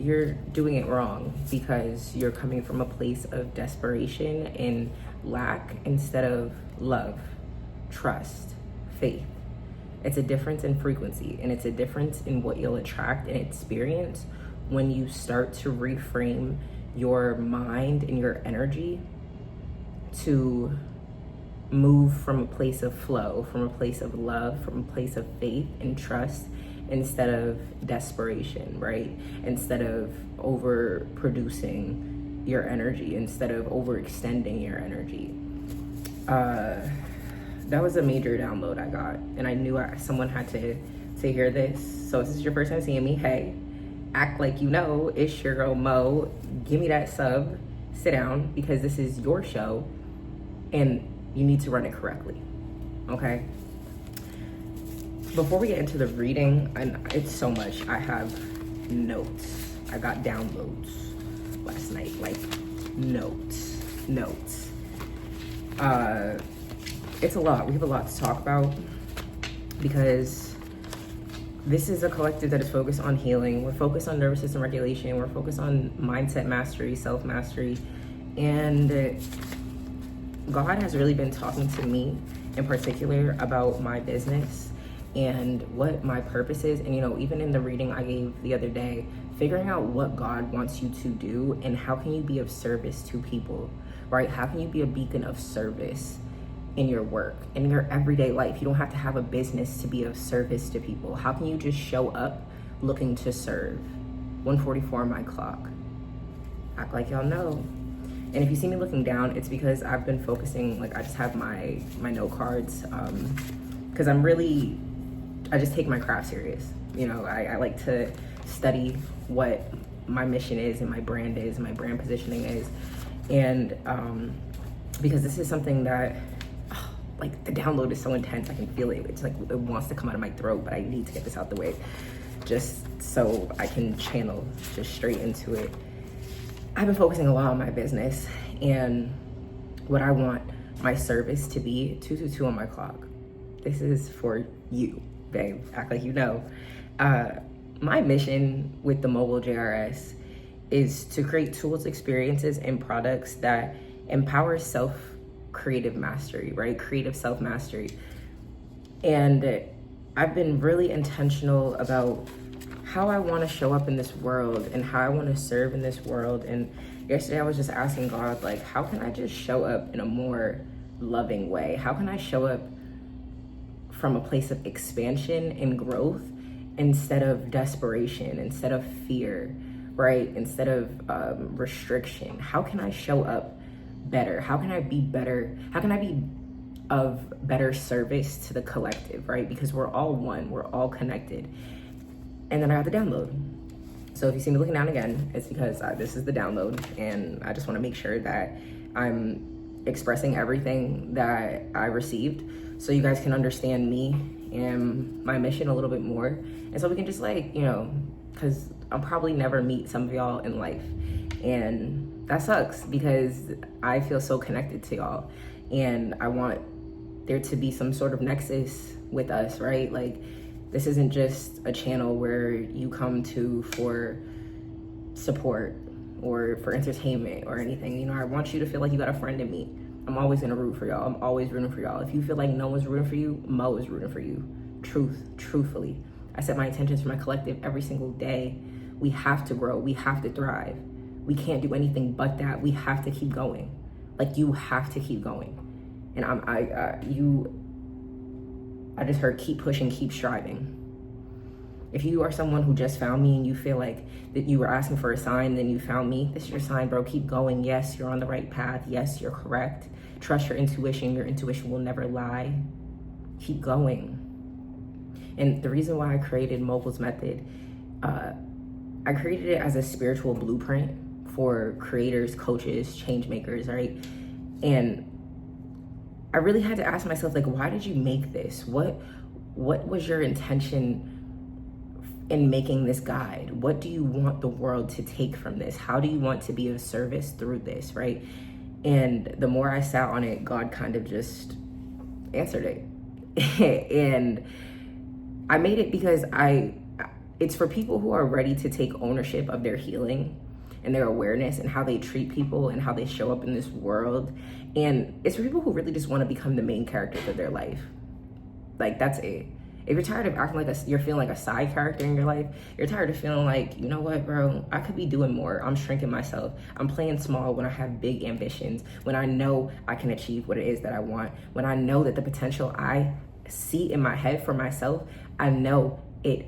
you're doing it wrong, because you're coming from a place of desperation and lack instead of love, trust, faith. It's a difference in frequency, and it's a difference in what you'll attract and experience when you start to reframe your mind and your energy to move from a place of flow, from a place of love, from a place of faith and trust, instead of desperation, right? Instead of overproducing your energy, instead of overextending your energy. That was a major download I got, and I knew someone had to hear this. So if this is your first time seeing me, hey, act like you know, it's your girl Mo. Give me that sub, sit down, because this is your show and you need to run it correctly, okay? Before we get into the reading, and it's so much, I have notes. I got downloads last night, like notes. It's a lot. We have a lot to talk about, because this is a collective that is focused on healing. We're focused on nervous system regulation. We're focused on mindset mastery, self-mastery. And God has really been talking to me in particular about my business and what my purpose is. And, you know, even in the reading I gave the other day, figuring out what God wants you to do and how can you be of service to people, right? How can you be a beacon of service in your work, in your everyday life? You don't have to have a business to be of service to people. How can you just show up looking to serve? 1:44 on my clock. Act like y'all know. And if you see me looking down, it's because I've been focusing, like I just have my note cards, because I just take my craft serious. You know, I like to study what my mission is and my brand is, and my brand positioning is. And because this is something that, like, the download is so intense, I can feel it. It's like it wants to come out of my throat, but I need to get this out the way just so I can channel just straight into it. I've been focusing a lot on my business and what I want my service to be. 222 on my clock. This is for you, babe. Act like you know. My mission with the MOGUL'S is to create tools, experiences, and products that empower creative mastery, right? Creative self-mastery. And I've been really intentional about how I want to show up in this world and how I want to serve in this world. And yesterday I was just asking God, like, how can I just show up in a more loving way? How can I show up from a place of expansion and growth instead of desperation, instead of fear, right? Instead of restriction? How can I show up better? How can I be better? How can I be of better service to the collective, right? Because we're all one, we're all connected. And then I got the download. So if you see me looking down again, it's because this is the download, and I just want to make sure that I'm expressing everything that I received so you guys can understand me and my mission a little bit more. And so we can just, like, you know, because I'll probably never meet some of y'all in life. And that sucks because I feel so connected to y'all. And I want there to be some sort of nexus with us, right? Like, this isn't just a channel where you come to for support or for entertainment or anything. You know, I want you to feel like you got a friend in me. I'm always gonna root for y'all. I'm always rooting for y'all. If you feel like no one's rooting for you, Mo is rooting for you. Truthfully. I set my intentions for my collective every single day. We have to grow. We have to thrive. We can't do anything but that. We have to keep going. Like, you have to keep going. And I just heard keep pushing, keep striving. If you are someone who just found me and you feel like that you were asking for a sign, then you found me, this is your sign, bro. Keep going. Yes, you're on the right path. Yes, you're correct. Trust your intuition. Your intuition will never lie. Keep going. And the reason why I created MOGUL'S Method, I created it as a spiritual blueprint for creators, coaches, change makers, right? And I really had to ask myself, like, why did you make this? What was your intention in making this guide? What do you want the world to take from this? How do you want to be of service through this, right? And the more I sat on it, God kind of just answered it. And I made it because it's for people who are ready to take ownership of their healing and their awareness and how they treat people and how they show up in this world. And it's for people who really just want to become the main characters of their life. Like, that's it. If you're tired of acting like you're feeling like a side character in your life, you're tired of feeling like, you know what, bro, I could be doing more. I'm shrinking myself. I'm playing small when I have big ambitions, when I know I can achieve what it is that I want, when I know that the potential I see in my head for myself, I know it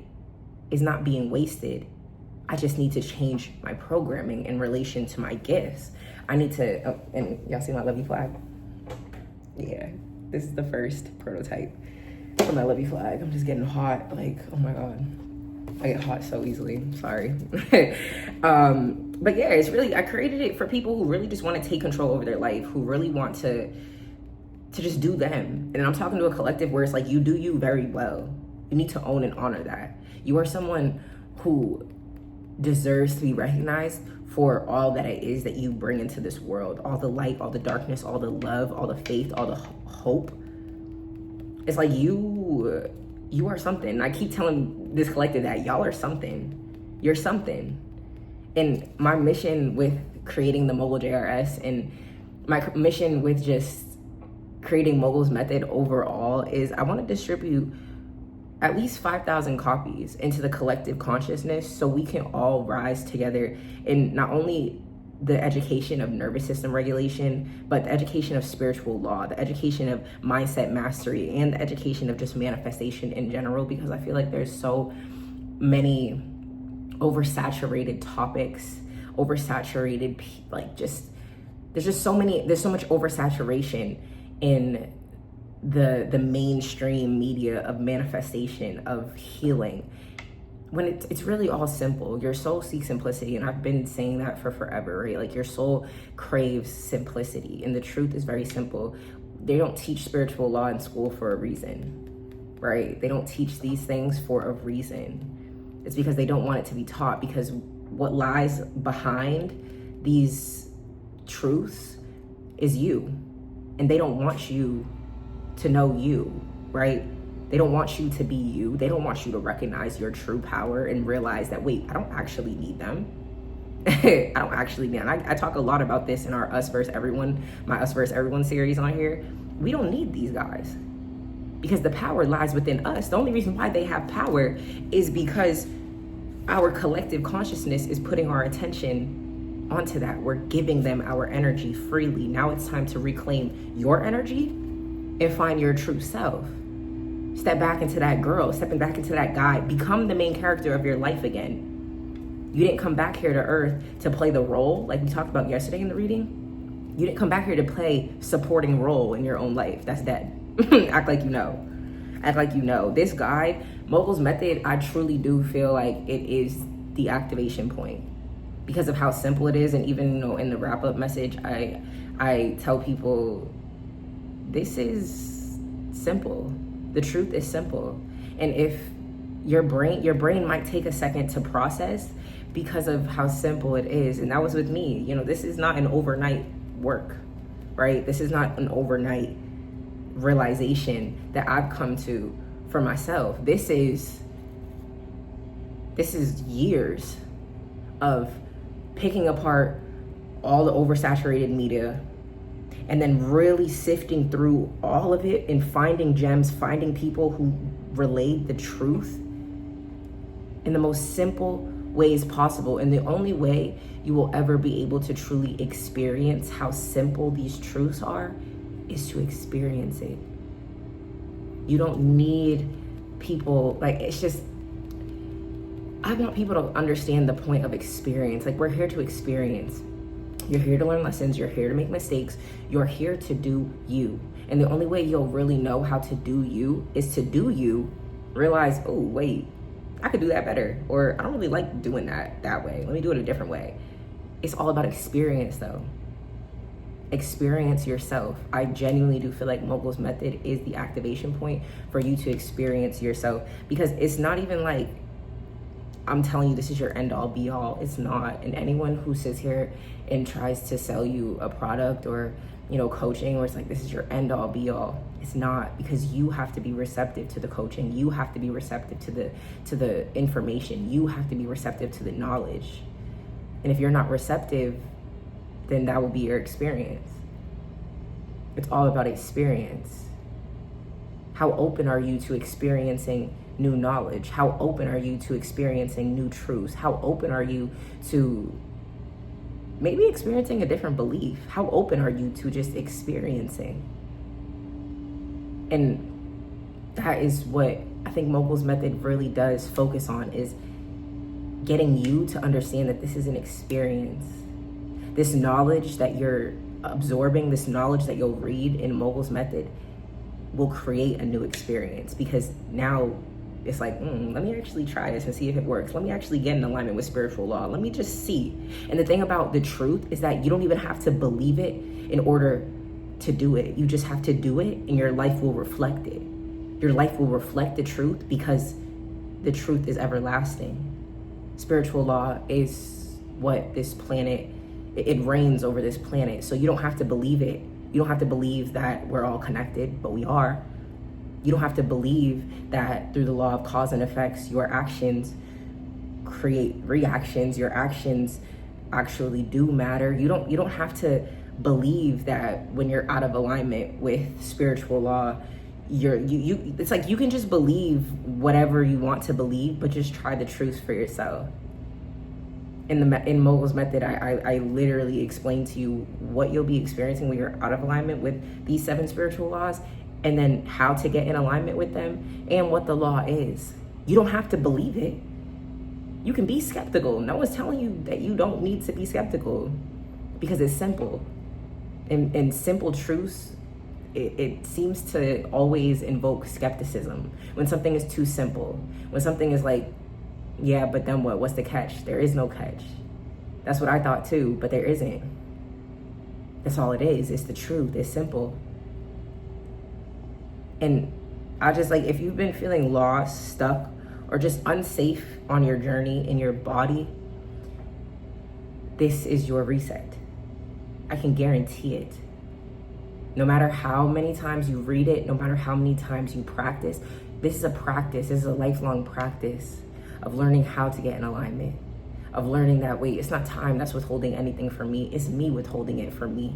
is not being wasted. I just need to change my programming in relation to my gifts. I need to, oh, and y'all see my love you flag? Yeah, this is the first prototype for my love you flag. I'm just getting hot, like, oh my God. I get hot so easily, sorry. But yeah, it's really, I created it for people who really just want to take control over their life, who really want to just do them. And I'm talking to a collective where it's like, you do you very well. You need to own and honor that. You are someone who deserves to be recognized for all that it is that you bring into this world. All the light, all the darkness, all the love, all the faith, all the hope. It's like you are something. I keep telling this collective that y'all are something. You're something. And my mission with creating the Mogul JRS and my mission with just creating Mogul's method overall is I want to distribute at least 5,000 copies into the collective consciousness so we can all rise together in not only the education of nervous system regulation, but the education of spiritual law, the education of mindset mastery, and the education of just manifestation in general, because I feel like there's so many oversaturated topics, oversaturated, like just, there's so much oversaturation in the mainstream media of manifestation, of healing, when it's really all simple. Your soul seeks simplicity, and I've been saying that for forever, right? Like, your soul craves simplicity, and the truth is very simple. They don't teach spiritual law in school for a reason, right? They don't teach these things for a reason. It's because they don't want it to be taught, because what lies behind these truths is you, and they don't want you to know you, right? They don't want you to be you. They don't want you to recognize your true power and realize that, wait, I don't actually need them. I don't actually need them. I talk a lot about this in our Us vs. Everyone, my Us vs. Everyone series on here. We don't need these guys because the power lies within us. The only reason why they have power is because our collective consciousness is putting our attention onto that. We're giving them our energy freely. Now it's time to reclaim your energy and find your true self. Step back into that girl, stepping back into that guy, become the main character of your life again. You didn't come back here to earth to play the role like we talked about yesterday in the reading. You didn't come back here to play supporting role in your own life. That's dead. Act like you know. Act like you know. This guide, Mogul's method, I truly do feel like it is the activation point because of how simple it is. And even, you know, in the wrap-up message, I tell people, this is simple. The truth is simple. And if your brain might take a second to process because of how simple it is. And that was with me. You know, this is not an overnight work, right? This is not an overnight realization that I've come to for myself. This is years of picking apart all the oversaturated media and then really sifting through all of it and finding gems, finding people who relate the truth in the most simple ways possible. And the only way you will ever be able to truly experience how simple these truths are is to experience it. You don't need people, like, it's just, I want people to understand the point of experience. Like, we're here to experience. You're here to learn lessons. You're here to make mistakes. You're here to do you. And the only way you'll really know how to do you is to do you, realize, oh, wait, I could do that better. Or I don't really like doing that way. Let me do it a different way. It's all about experience, though. Experience yourself. I genuinely do feel like Mogul's method is the activation point for you to experience yourself, because it's not even like I'm telling you this is your end all be all. It's not. And anyone who sits here and tries to sell you a product or coaching where it's like, this is your end all be all. It's not, because you have to be receptive to the coaching. You have to be receptive to the information. You have to be receptive to the knowledge. And if you're not receptive, then that will be your experience. It's all about experience. How open are you to experiencing new knowledge? How open are you to experiencing new truths? How open are you to maybe experiencing a different belief? How open are you to just experiencing? And that is what I think Mogul's method really does focus on, is getting you to understand that this is an experience. This knowledge that you're absorbing, this knowledge that you'll read in Mogul's method will create a new experience, because now it's like, let me actually try this and see if it works. Let me actually get in alignment with spiritual law. Let me just see. And the thing about the truth is that you don't even have to believe it in order to do it. You just have to do it, and your life will reflect it. Your life will reflect the truth, because the truth is everlasting. Spiritual law is what this planet, it reigns over this planet. So you don't have to believe it. You don't have to believe that we're all connected, but we are. You don't have to believe that through the law of cause and effects, your actions create reactions. Your actions actually do matter. You don't have to believe that when you're out of alignment with spiritual law, it's like you can just believe whatever you want to believe, but just try the truth for yourself. In Mogul's method, I literally explain to you what you'll be experiencing when you're out of alignment with these 7 spiritual laws, and then how to get in alignment with them, and what the law is. You don't have to believe it. You can be skeptical. No one's telling you that you don't need to be skeptical, because it's simple. And simple truths, it seems to always invoke skepticism. When something is too simple, when something is like, yeah, but then what? What's the catch? There is no catch. That's what I thought too, but there isn't. That's all it is. It's the truth. It's simple. And I just like, if you've been feeling lost, stuck, or just unsafe on your journey in your body, this is your reset. I can guarantee it. No matter how many times you read it, no matter how many times you practice, this is a practice. This is a lifelong practice of learning how to get in alignment, of learning that, wait, it's not time that's withholding anything from me. It's me withholding it from me.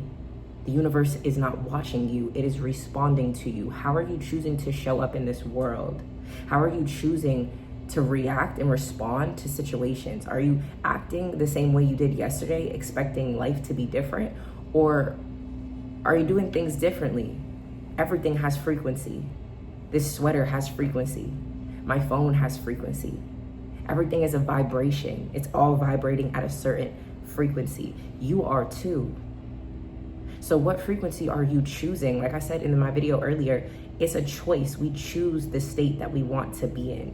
The universe is not watching you. It is responding to you. How are you choosing to show up in this world? How are you choosing to react and respond to situations? Are you acting the same way you did yesterday, expecting life to be different? Or are you doing things differently? Everything has frequency. This sweater has frequency. My phone has frequency. Everything is a vibration. It's all vibrating at a certain frequency. You are too. So what frequency are you choosing? Like I said in my video earlier, it's a choice. We choose the state that we want to be in.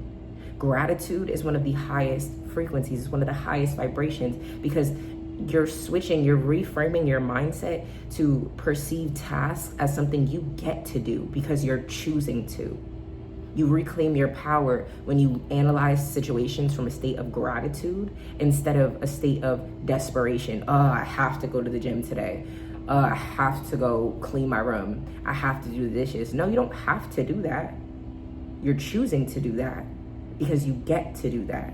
Gratitude is one of the highest frequencies. It's one of the highest vibrations, because you're switching, you're reframing your mindset to perceive tasks as something you get to do because you're choosing to. You reclaim your power when you analyze situations from a state of gratitude instead of a state of desperation. Oh, I have to go to the gym today. I have to go clean my room. I have to do the dishes. No, you don't have to do that. You're choosing to do that because you get to do that.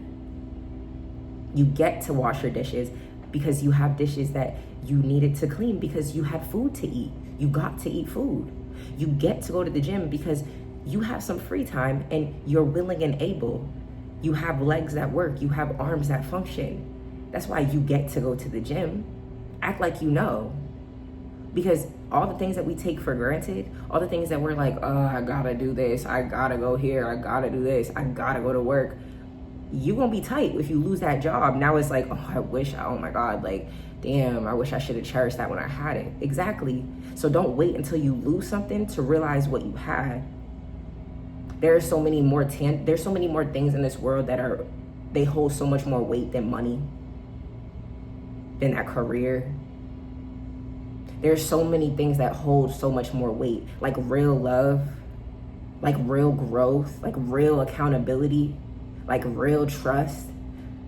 You get to wash your dishes because you have dishes that you needed to clean because you had food to eat. You got to eat food. You get to go to the gym because you have some free time and you're willing and able. You have legs that work. You have arms that function. That's why you get to go to the gym. Act like you know. Because all the things that we take for granted, all the things that we're like, oh, I gotta do this, I gotta go here, I gotta do this, I gotta go to work. You're gonna be tight if you lose that job. Now it's like, oh my God, like, damn, I wish I should have cherished that when I had it. Exactly. So don't wait until you lose something to realize what you had. There's so many more things in this world that they hold so much more weight than money, than that career. There's so many things that hold so much more weight, like real love, like real growth, like real accountability, like real trust,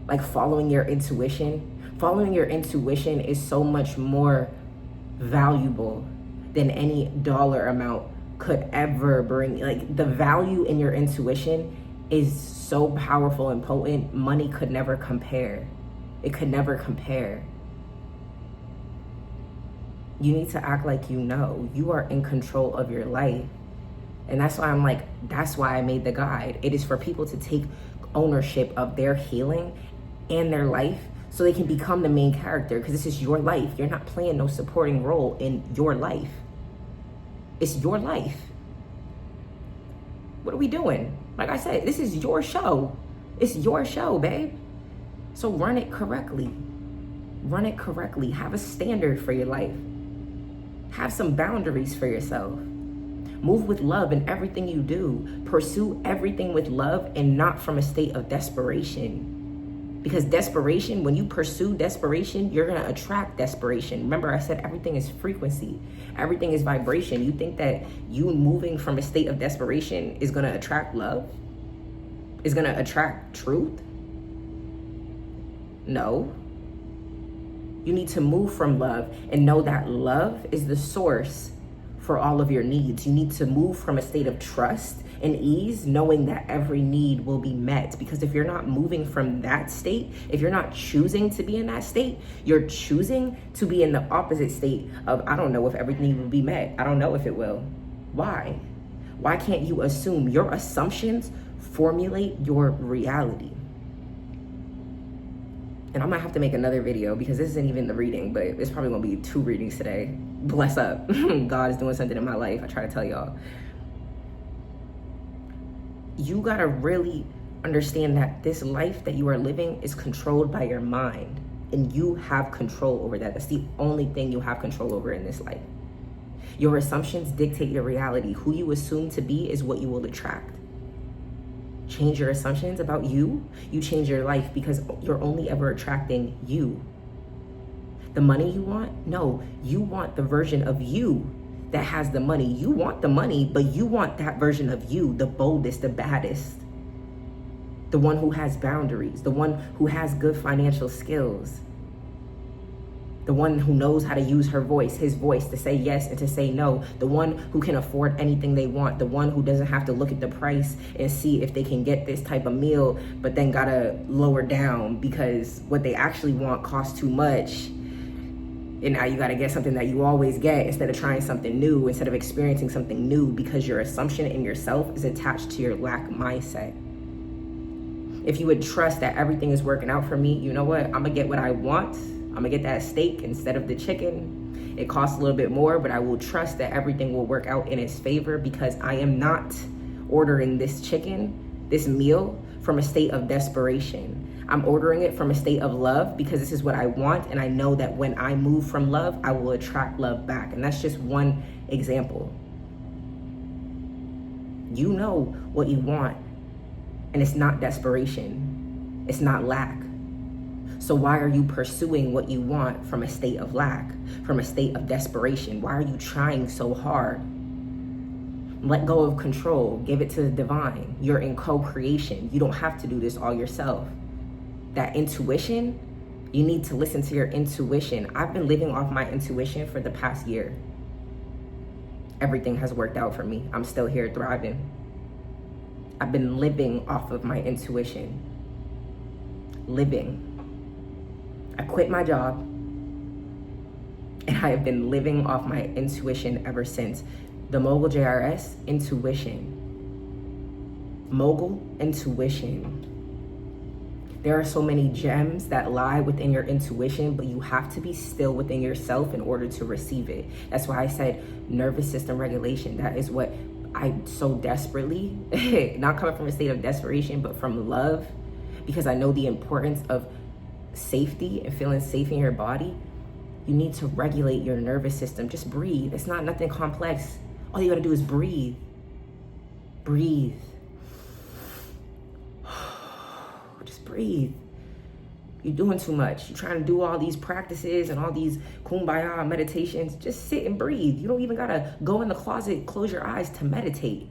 like following your intuition. Following your intuition is so much more valuable than any dollar amount could ever bring. Like, the value in your intuition is so powerful and potent, money could never compare. It could never compare. You need to act like you know. You are in control of your life. And that's why I'm like, that's why I made the guide. It is for people to take ownership of their healing and their life so they can become the main character, because this is your life. You're not playing no supporting role in your life. It's your life. What are we doing? Like I said, this is your show. It's your show, babe. So run it correctly. Run it correctly. Have a standard for your life. Have some boundaries for yourself. Move with love in everything you do. Pursue everything with love and not from a state of desperation. Because desperation, when you pursue desperation, you're gonna attract desperation. Remember, I said everything is frequency. Everything is vibration. You think that you moving from a state of desperation is gonna attract love? Is gonna attract truth? No. You need to move from love and know that love is the source for all of your needs. You need to move from a state of trust and ease, knowing that every need will be met. Because if you're not moving from that state, if you're not choosing to be in that state, you're choosing to be in the opposite state of, I don't know if every need will be met. I don't know if it will. Why? Why can't you assume? Your assumptions formulate your reality. And I might have to make another video because this isn't even the reading, but it's probably gonna be 2 readings today. Bless up. God is doing something in my life. I try to tell y'all. You gotta really understand that this life that you are living is controlled by your mind, and you have control over that. That's the only thing you have control over in this life. Your assumptions dictate your reality. Who you assume to be is what you will attract. Change your assumptions about you, you change your life, because you're only ever attracting you. The money you want? No, you want the version of you that has the money. You want the money, but you want that version of you, the boldest, the baddest, the one who has boundaries, the one who has good financial skills, the one who knows how to use her voice, his voice, to say yes and to say no, the one who can afford anything they want, the one who doesn't have to look at the price and see if they can get this type of meal, but then gotta lower down because what they actually want costs too much. And now you gotta get something that you always get instead of trying something new, instead of experiencing something new, because your assumption in yourself is attached to your lack mindset. If you would trust that everything is working out for me, you know what? I'm gonna get what I want. I'm gonna get that steak instead of the chicken. It costs a little bit more, but I will trust that everything will work out in its favor, because I am not ordering this chicken, this meal, from a state of desperation. I'm ordering it from a state of love because this is what I want, and I know that when I move from love, I will attract love back. And that's just one example. You know what you want, and it's not desperation. It's not lack. So why are you pursuing what you want from a state of lack, from a state of desperation? Why are you trying so hard? Let go of control. Give it to the divine. You're in co-creation. You don't have to do this all yourself. That intuition, you need to listen to your intuition. I've been living off my intuition for the past year. Everything has worked out for me. I'm still here thriving. I've been living off of my intuition. Living. I quit my job, and I have been living off my intuition ever since. The Mogul JRS, intuition. Mogul, intuition. There are so many gems that lie within your intuition, but you have to be still within yourself in order to receive it. That's why I said nervous system regulation. That is what I so desperately, not coming from a state of desperation, but from love, because I know the importance of safety and feeling safe in your body. You need to regulate your nervous system. Just breathe. It's not nothing complex. All you gotta do is breathe. Breathe. Just breathe. You're doing too much. You're trying to do all these practices and all these kumbaya meditations. Just sit and breathe. You don't even gotta go in the closet, close your eyes to meditate.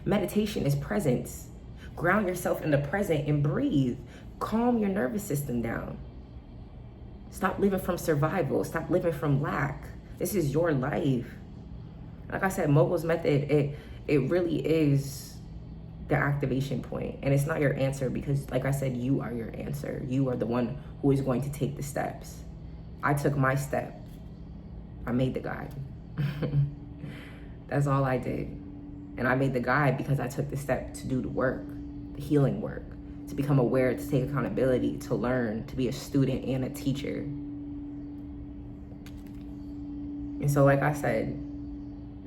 Meditation is presence. Ground yourself in the present and breathe. Calm your nervous system down. Stop living from survival. Stop living from lack. This is your life. Like I said, Mogul's method, it really is the activation point, and it's not your answer, because like I said, you are your answer. You are the one who is going to take the steps. I took my step. I made the guide. That's all I did. And I made the guide because I took the step to do the work, the healing work, to become aware, to take accountability, to learn, to be a student and a teacher. And so like I said,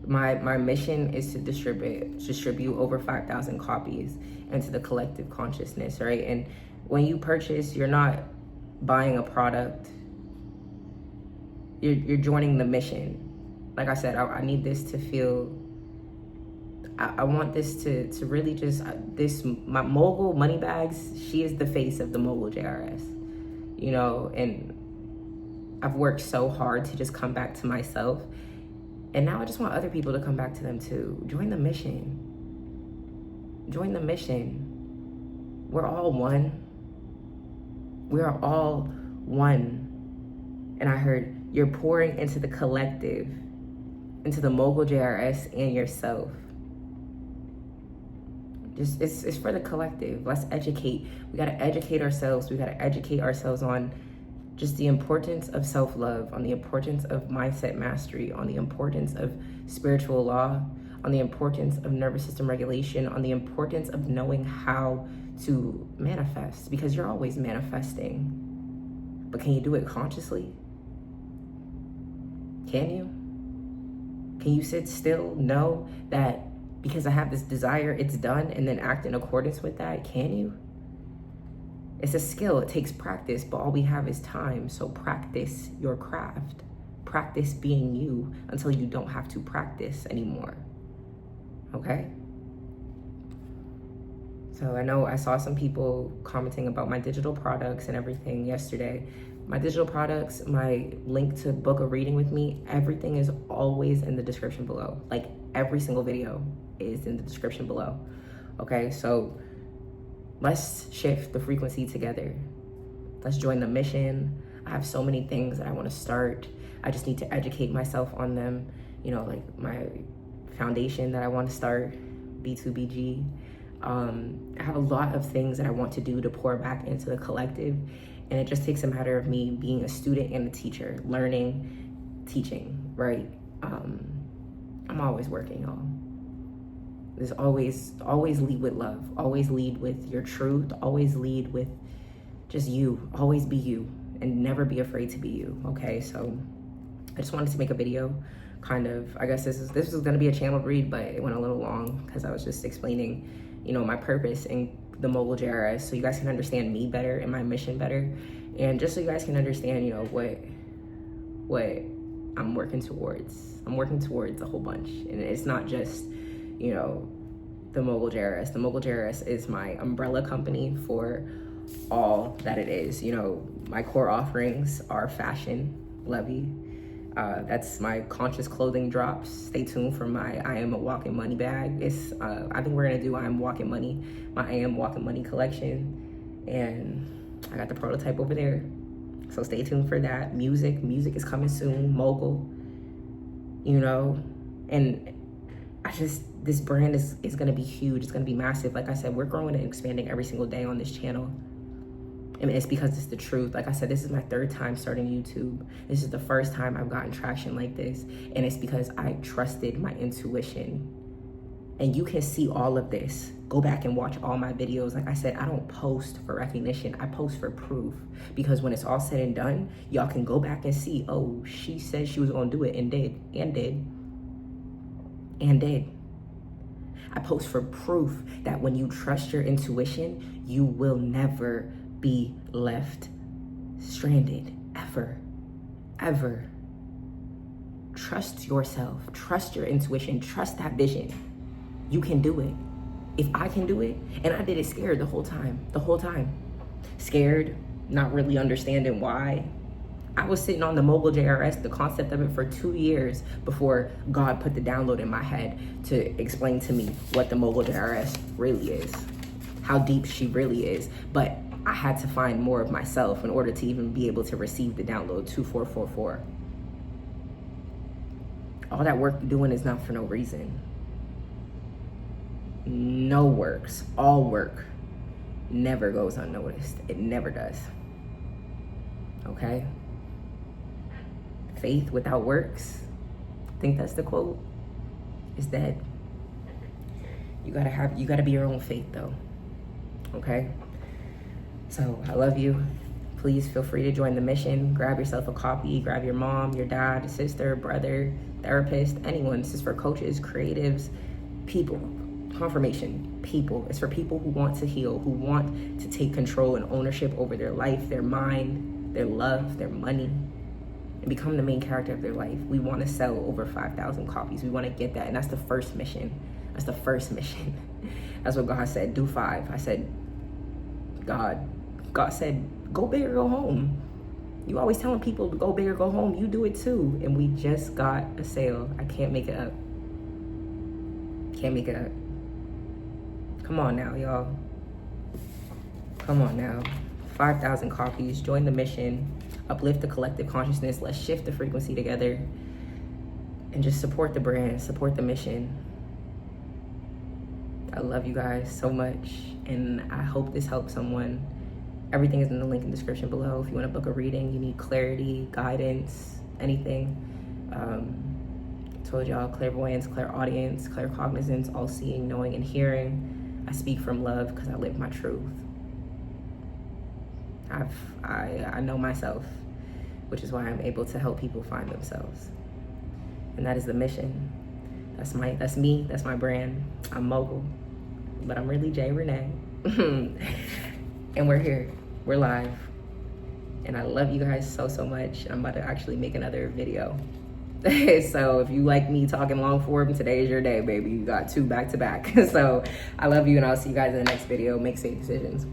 my mission is to distribute over 5,000 copies into the collective consciousness, right? And when you purchase, you're not buying a product. You're joining the mission. Like I said, I need this to feel, I want this to really just, my mogul, MONEYBAGZ, she is the face of the Mogul JRS, you know, and I've worked so hard to just come back to myself. And now I just want other people to come back to them too. Join the mission. Join the mission. We're all one. We are all one. And I heard you're pouring into the collective, into the Mogul JRS and yourself. Just it's for the collective. Let's educate. We gotta educate ourselves. We gotta educate ourselves on just the importance of self-love, on the importance of mindset mastery, on the importance of spiritual law, on the importance of nervous system regulation, on the importance of knowing how to manifest, because you're always manifesting. But can you do it consciously? Can you? Can you sit still, know that because I have this desire, it's done, and then act in accordance with that? Can you? It's a skill, it takes practice, but all we have is time. So practice your craft. Practice being you until you don't have to practice anymore. Okay? So I know I saw some people commenting about my digital products and everything yesterday. My digital products, my link to book a reading with me, everything is always in the description below. Like every single video is in the description below. Okay, so let's shift the frequency together. Let's join the mission. I have so many things that I want to start. I just need to educate myself on them. You know, like my foundation that I want to start, B2BG. I have a lot of things that I want to do to pour back into the collective. And it just takes a matter of me being a student and a teacher, learning, teaching, right? I'm always working, y'all. There's always lead with love. Always lead with your truth. Always lead with just you. Always be you and never be afraid to be you, okay? So I just wanted to make a video, kind of, I guess this was gonna be a channel read, but it went a little long because I was just explaining, you know, my purpose in the Mogul JRS, so you guys can understand me better and my mission better, and just so you guys can understand, you know, what I'm working towards. I'm working towards a whole bunch, and it's not just, you know, the Mogul JRS. The Mogul JRS is my umbrella company for all that it is. You know, my core offerings are fashion, levy. That's my conscious clothing drops. Stay tuned for my I Am a Walking Money bag. It's I think we're gonna do I Am Walking Money, my I Am Walking Money collection, and I got the prototype over there. So stay tuned for that. Music is coming soon. Mogul, you know, and this brand is gonna be huge. It's gonna be massive. Like I said, we're growing and expanding every single day on this channel. And it's because it's the truth. Like I said, this is my 3rd time starting YouTube. This is the first time I've gotten traction like this. And it's because I trusted my intuition. And you can see all of this. Go back and watch all my videos. Like I said, I don't post for recognition. I post for proof. Because when it's all said and done, y'all can go back and see, oh, she said she was gonna do it and did, and did, and did. I post for proof that when you trust your intuition, you will never be left stranded, ever. Trust yourself, trust your intuition, trust that vision. You can do it. If I can do it, and I did it scared the whole time. Scared, not really understanding why. I was sitting on the Mogul JRS, the concept of it, for 2 years before God put the download in my head to explain to me what the Mogul JRS really is, how deep she really is. But I had to find more of myself in order to even be able to receive the download 2444. All that work you're doing is not for no reason. No works, all work never goes unnoticed. It never does. Okay? Faith without works, I think that's the quote, is dead. You gotta be your own faith though. Okay? So I love you. Please feel free to join the mission. Grab yourself a copy, grab your mom, your dad, sister, brother, therapist, anyone. This is for coaches, creatives, people. Confirmation, people. It's for people who want to heal, who want to take control and ownership over their life, their mind, their love, their money, and become the main character of their life. We want to sell over 5,000 copies. We want to get that, and that's the first mission. That's the first mission. That's what God said, do 5. I said, God said, go big or go home. You always telling people to go big or go home. You do it too. And we just got a sale. I can't make it up. Can't make it up. Come on now, y'all. Come on now. 5,000 copies. Join the mission. Uplift the collective consciousness. Let's shift the frequency together. And just support the brand. Support the mission. I love you guys so much. And I hope this helps someone. Everything is in the link in the description below. If you want to book a reading, you need clarity, guidance, anything. Told y'all, clairvoyance, clairaudience, claircognizance, all seeing, knowing, and hearing. I speak from love because I live my truth. I know myself, which is why I'm able to help people find themselves. And that is the mission. That's me, that's my brand. I'm Mogul, but I'm really Jay Renee. And we're here, we're live. And I love you guys so much. I'm about to actually make another video. So if you like me talking long form, today is your day, baby. You got 2 back to back. So I love you, and I'll see you guys in the next video. Make safe decisions.